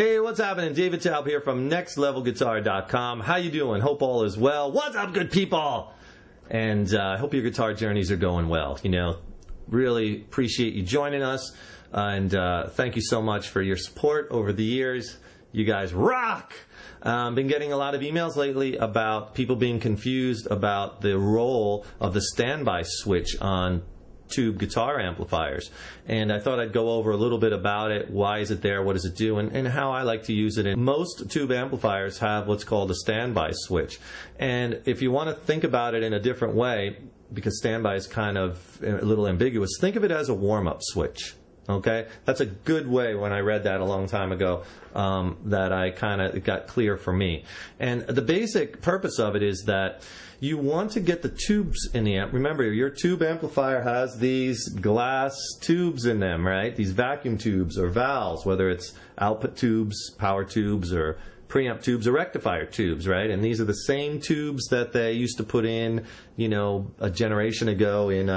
Hey, what's happening? David Taub here from nextlevelguitar.com. How you doing? Hope all is well. What's up, good people? And I hope your guitar journeys are going well. You know, really appreciate you joining us. And thank you so much for your support over the years. You guys rock! Been getting a lot of emails lately about people being confused about the role of the standby switch on tube guitar amplifiers, and I thought I'd go over a little bit about it. Why is it there? What does it do? And how I like to use it. And most tube amplifiers have what's called a standby switch, and if you want to think about it in a different way, because standby is kind of a little ambiguous, think of it as a warm-up switch. Okay, that's a good way. When I read that a long time ago, that it got clear for me. And the basic purpose of it is that you want to get the tubes in the amp. Remember, your tube amplifier has these glass tubes in them, right? These vacuum tubes or valves, whether it's output tubes, power tubes, or preamp tubes or rectifier tubes, right? And these are the same tubes that they used to put in, you know, a generation ago in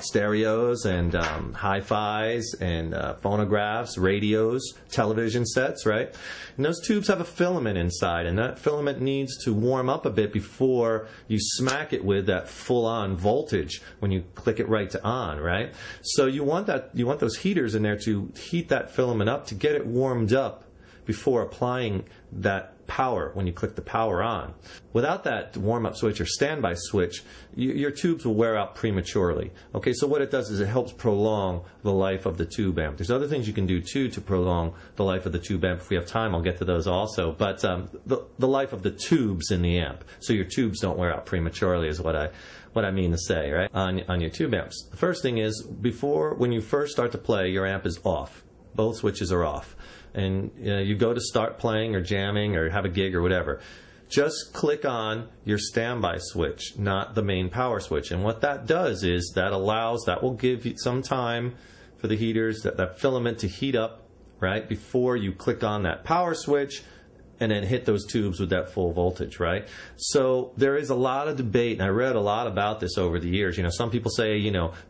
stereos and hi-fis and phonographs, radios, television sets, right? And those tubes have a filament inside, and that filament needs to warm up a bit before you smack it with that full-on voltage when you click it right to on, right? So you want those heaters in there to heat that filament up to get it warmed up before applying that power when you click the power on. Without that warm-up switch or standby switch, your tubes will wear out prematurely. Okay, so what it does is it helps prolong the life of the tube amp. There's other things you can do too to prolong the life of the tube amp. If we have time, I'll get to those also. But the life of the tubes in the amp, so your tubes don't wear out prematurely, is what I mean to say, right? On your tube amps. The first thing is, when you first start to play, your amp is off. Both switches are off. And you go to start playing or jamming or have a gig or whatever, just click on your standby switch, not the main power switch. And what that does is that will give you some time for the heaters, that filament to heat up, right, before you click on that power switch and then hit those tubes with that full voltage, right? So there is a lot of debate, and I read a lot about this over the years. You know, some people say,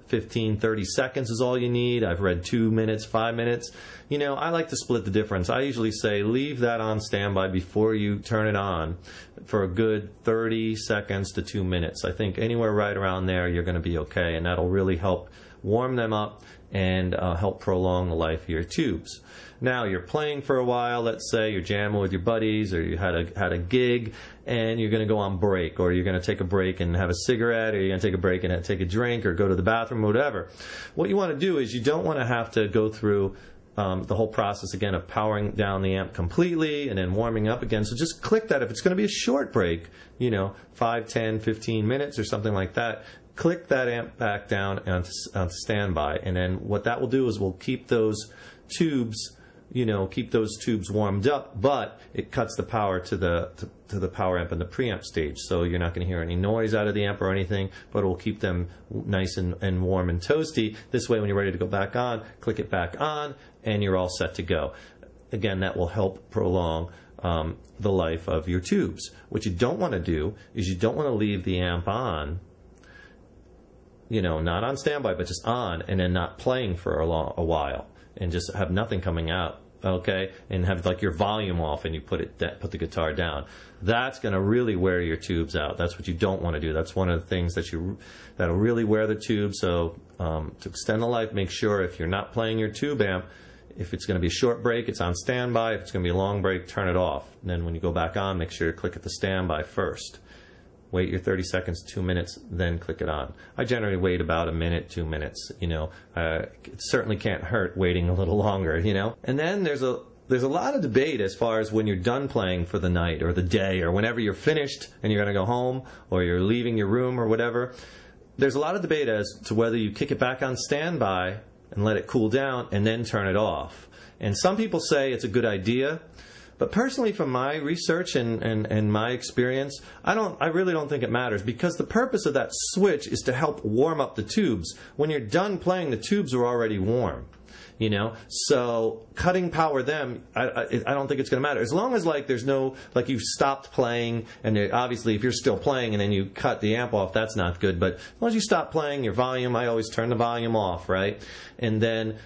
15, 30 seconds is all you need. I've read 2 minutes, 5 minutes. You know, I like to split the difference. I usually say leave that on standby before you turn it on for a good 30 seconds to 2 minutes. I think anywhere right around there you're going to be okay, and that'll really help warm them up and help prolong the life of your tubes. Now, you're playing for a while, let's say you're jamming with your buddies, or you had a gig, and you're going to go on break, or you're going to take a break and have a cigarette, or you're going to take a break and take a drink, or go to the bathroom, whatever. What you want to do is you don't want to have to go through the whole process again of powering down the amp completely and then warming up again. So just click that. If it's going to be a short break, 5, 10, 15 minutes or something like that, click that amp back down on standby, and then what that will do is we'll keep those tubes warmed up, but it cuts the power to the power amp and the preamp stage, so you're not going to hear any noise out of the amp or anything, but it will keep them nice and warm and toasty. This way, when you're ready to go back on, click it back on, and you're all set to go. Again, that will help prolong the life of your tubes. What you don't want to do is you don't want to leave the amp on, not on standby, but just on, and then not playing for a while, and just have nothing coming out, okay? And have like your volume off, and you put the guitar down. That's going to really wear your tubes out. That's what you don't want to do. That's one of the things that'll really wear the tube. So to extend the life, make sure if you're not playing your tube amp, if it's going to be a short break, it's on standby. If it's going to be a long break, turn it off. And then when you go back on, make sure you click at the standby first. Wait your 30 seconds, 2 minutes, then click it on. I generally wait about a minute, 2 minutes. It certainly can't hurt waiting a little longer. And then there's a lot of debate as far as when you're done playing for the night or the day, or whenever you're finished and you're going to go home, or you're leaving your room or whatever. There's a lot of debate as to whether you kick it back on standby and let it cool down and then turn it off. And some people say it's a good idea. But personally, from my research and my experience, I really don't think it matters, because the purpose of that switch is to help warm up the tubes. When you're done playing, the tubes are already warm. So cutting power them, I don't think it's going to matter. As long as there's no, you've stopped playing, and obviously if you're still playing and then you cut the amp off, that's not good. But as long as you stop playing, your volume, I always turn the volume off, right? And then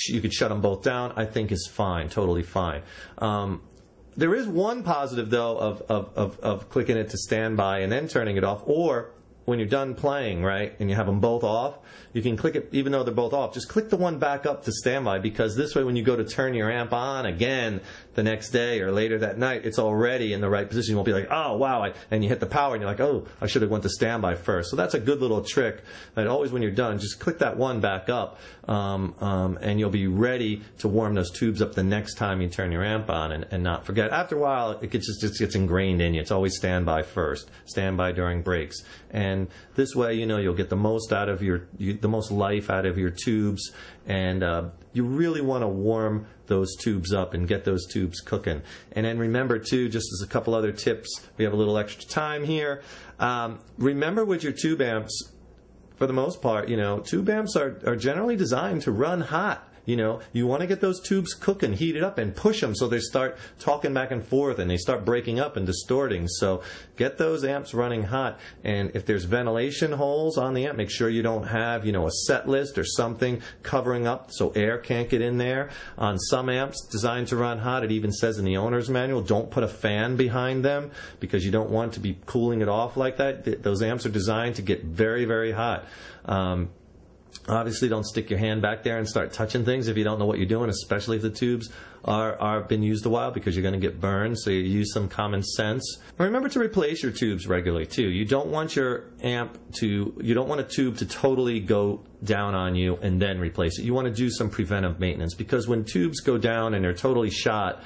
you could shut them both down, I think is fine, totally fine. There is one positive, though, of clicking it to standby and then turning it off, or when you're done playing, right, and you have them both off, you can click it, even though they're both off, just click the one back up to standby, because this way when you go to turn your amp on again the next day or later that night, it's already in the right position. You won't be like, oh, wow, and you hit the power and you're like, oh, I should have went to standby first. So that's a good little trick. And always when you're done, just click that one back up, and you'll be ready to warm those tubes up the next time you turn your amp on, and not forget. After a while, it just gets ingrained in you. It's always standby first, standby during breaks. And this way, you'll get the most out of the most life out of your tubes, and you really want to warm those tubes up and get those tubes cooking. And then remember, too, just as a couple other tips, we have a little extra time here. Remember with your tube amps, for the most part, tube amps are generally designed to run hot. You want to get those tubes cooking, heat it up, and push them so they start talking back and forth and they start breaking up and distorting. So get those amps running hot. And if there's ventilation holes on the amp, make sure you don't have, a set list or something covering up so air can't get in there. On some amps designed to run hot, it even says in the owner's manual, don't put a fan behind them because you don't want to be cooling it off like that. Those amps are designed to get very, very hot. Obviously, don't stick your hand back there and start touching things if you don't know what you're doing, especially if the tubes are been used a while, because you're going to get burned. So you use some common sense. And remember to replace your tubes regularly too. You don't want your you don't want a tube to totally go down on you and then replace it. You want to do some preventive maintenance, because when tubes go down and they're totally shot,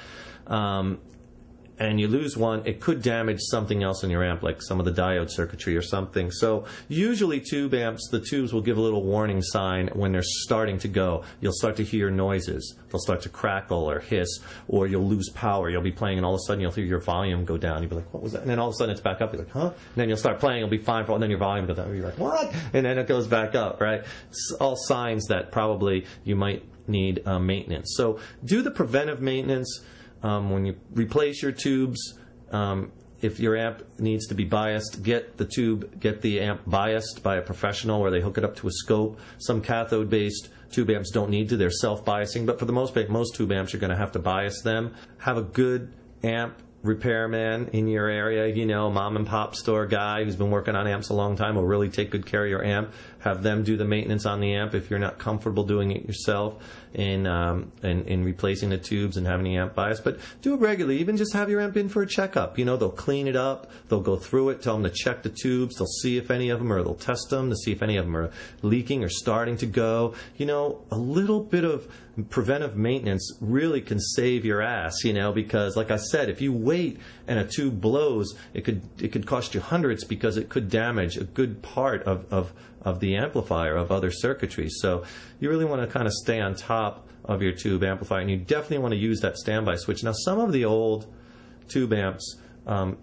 and you lose one, it could damage something else in your amp, like some of the diode circuitry or something. So usually tube amps, the tubes will give a little warning sign when they're starting to go. You'll start to hear noises. They'll start to crackle or hiss, or you'll lose power. You'll be playing, and all of a sudden you'll hear your volume go down. You'll be like, what was that? And then all of a sudden it's back up. You're like, huh? And then you'll start playing. It'll be fine, and then your volume goes down. You're like, what? And then it goes back up, right? It's all signs that probably you might need maintenance. So do the preventive maintenance. When you replace your tubes, if your amp needs to be biased, get the amp biased by a professional, where they hook it up to a scope. Some cathode-based tube amps don't need to; they're self-biasing. But for the most part, most tube amps, you're going to have to bias them. Have a good amp repairman in your area, mom and pop store guy who's been working on amps a long time will really take good care of your amp. Have them do the maintenance on the amp if you're not comfortable doing it yourself in replacing the tubes and having the amp biased. But do it regularly. Even just have your amp in for a checkup. They'll clean it up. They'll go through it. Tell them to check the tubes. They'll see if any of them they'll test them to see if any of them are leaking or starting to go. A little bit of preventive maintenance really can save your ass, because like I said, if you wait and a tube blows, it could cost you hundreds, because it could damage a good part of the amplifier, of other circuitry. So you really want to kind of stay on top of your tube amplifier, and you definitely want to use that standby switch. Now, some of the old tube amps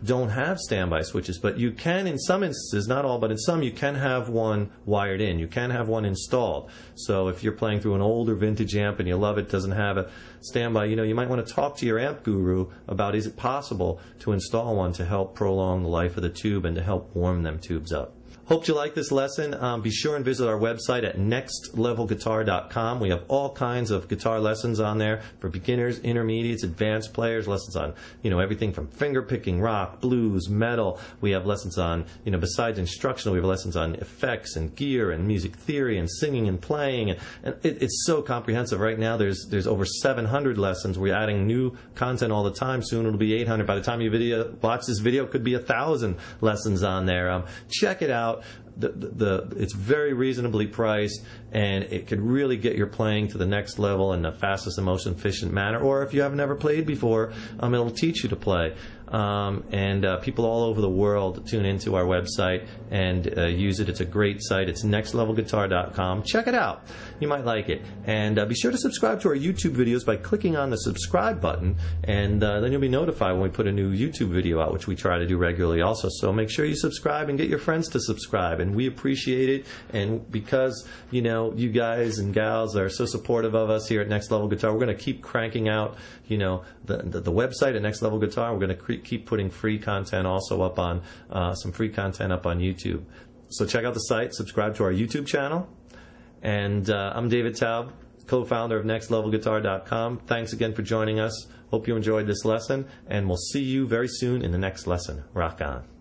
don't have standby switches, but you can, in some instances, not all, but in some, you can have one wired in. You can have one installed. So if you're playing through an older vintage amp and you love it, doesn't have a standby, you might want to talk to your amp guru about, is it possible to install one to help prolong the life of the tube and to help warm them tubes up. Hope you like this lesson. Be sure and visit our website at nextlevelguitar.com. We have all kinds of guitar lessons on there for beginners, intermediates, advanced players, lessons on, everything from finger picking, rock, blues, metal. We have lessons on, besides instructional, we have lessons on effects and gear and music theory and singing and playing. And it's so comprehensive. Right now there's over 700 lessons. We're adding new content all the time. Soon it'll be 800. By the time you watch this video, it could be 1,000 lessons on there. Check it out. It's very reasonably priced, and it could really get your playing to the next level in the fastest and most efficient manner. Or if you have never played before, it'll teach you to play. People all over the world tune into our website and use it. It's a great site. It's nextlevelguitar.com. Check it out. You might like it. And be sure to subscribe to our YouTube videos by clicking on the subscribe button, and then you'll be notified when we put a new YouTube video out, which we try to do regularly also. So make sure you subscribe and get your friends to subscribe, and we appreciate it. And because, you guys and gals are so supportive of us here at Next Level Guitar, we're going to keep cranking out, the website at Next Level Guitar. We're going to keep putting free content also up on some free content up on YouTube. So check out the site, subscribe to our YouTube channel, and I'm David Taub. co-founder of nextlevelguitar.com. Thanks again for joining us. Hope you enjoyed this lesson, and we'll see you very soon in the next lesson. Rock on.